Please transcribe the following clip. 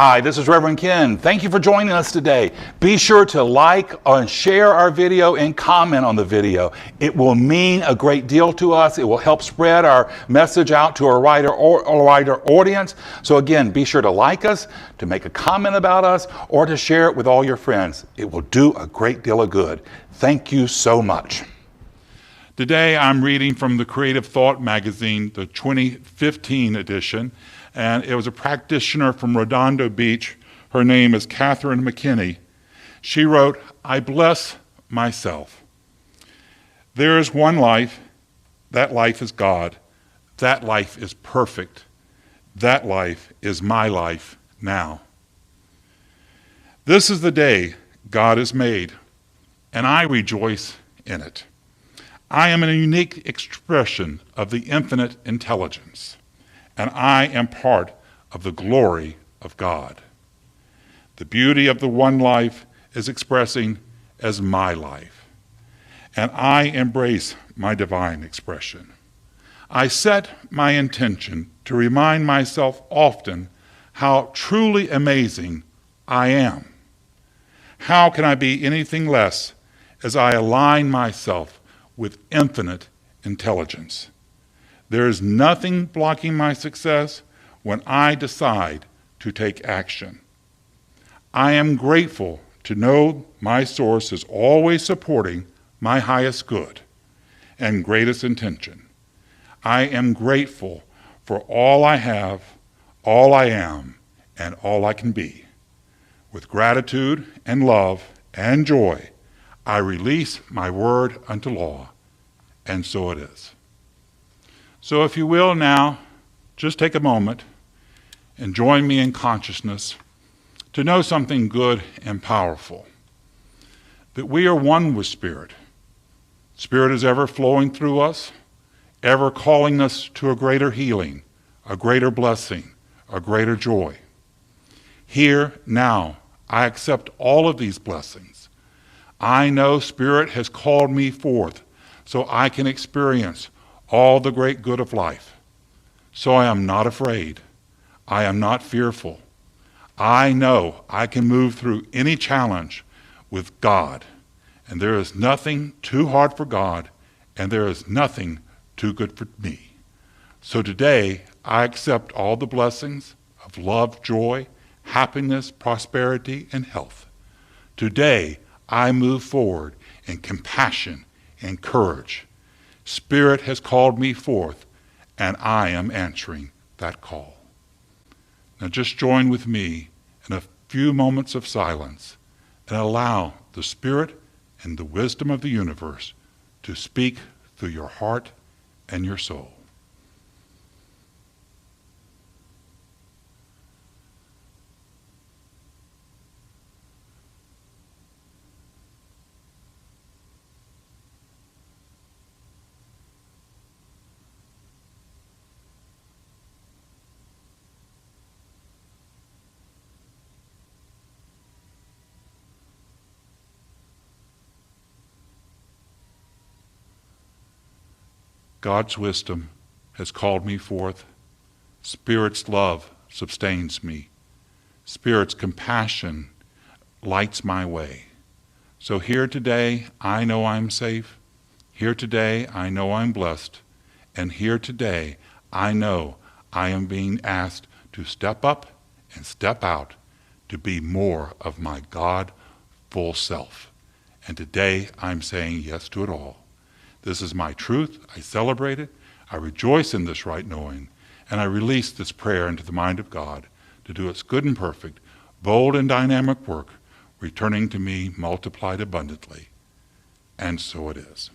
Hi, this is Reverend Ken. Thank you for joining us today. Be sure to like and share our video and comment on the video. It will mean a great deal to us. It will help spread our message out to a wider audience. So again, be sure to like us, to make a comment about us, or to share it with all your friends. It will do a great deal of good. Thank you so much. Today I'm reading from the Creative Thought magazine, the 2015 edition. And it was a practitioner from Redondo Beach. Her name is Catherine McKinney. She wrote, "I bless myself. There is one life. That life is God. That life is perfect. That life is my life now. This is the day God has made, and I rejoice in it. I am a unique expression of the infinite intelligence, and I am part of the glory of God. The beauty of the one life is expressing as my life, and I embrace my divine expression. I set my intention to remind myself often how truly amazing I am. How can I be anything less as I align myself with infinite intelligence? There is nothing blocking my success when I decide to take action. I am grateful to know my source is always supporting my highest good and greatest intention. I am grateful for all I have, all I am, and all I can be. With gratitude and love and joy, I release my word unto law, and so it is." So if you will now, just take a moment and join me in consciousness to know something good and powerful, that we are one with Spirit. Spirit is ever flowing through us, ever calling us to a greater healing, a greater blessing, a greater joy. Here, now, I accept all of these blessings. I know Spirit has called me forth so I can experience all the great good of life. So I am not afraid. I am not fearful. I know I can move through any challenge with God, and there is nothing too hard for God, and there is nothing too good for me. So today, I accept all the blessings of love, joy, happiness, prosperity, and health. Today, I move forward in compassion and courage. Spirit has called me forth, and I am answering that call. Now just join with me in a few moments of silence and allow the Spirit and the wisdom of the universe to speak through your heart and your soul. God's wisdom has called me forth. Spirit's love sustains me. Spirit's compassion lights my way. So here today, I know I'm safe. Here today, I know I'm blessed. And here today, I know I am being asked to step up and step out to be more of my God full self. And today, I'm saying yes to it all. This is my truth. I celebrate it. I rejoice in this right knowing. And I release this prayer into the mind of God to do its good and perfect, bold and dynamic work, returning to me multiplied abundantly. And so it is.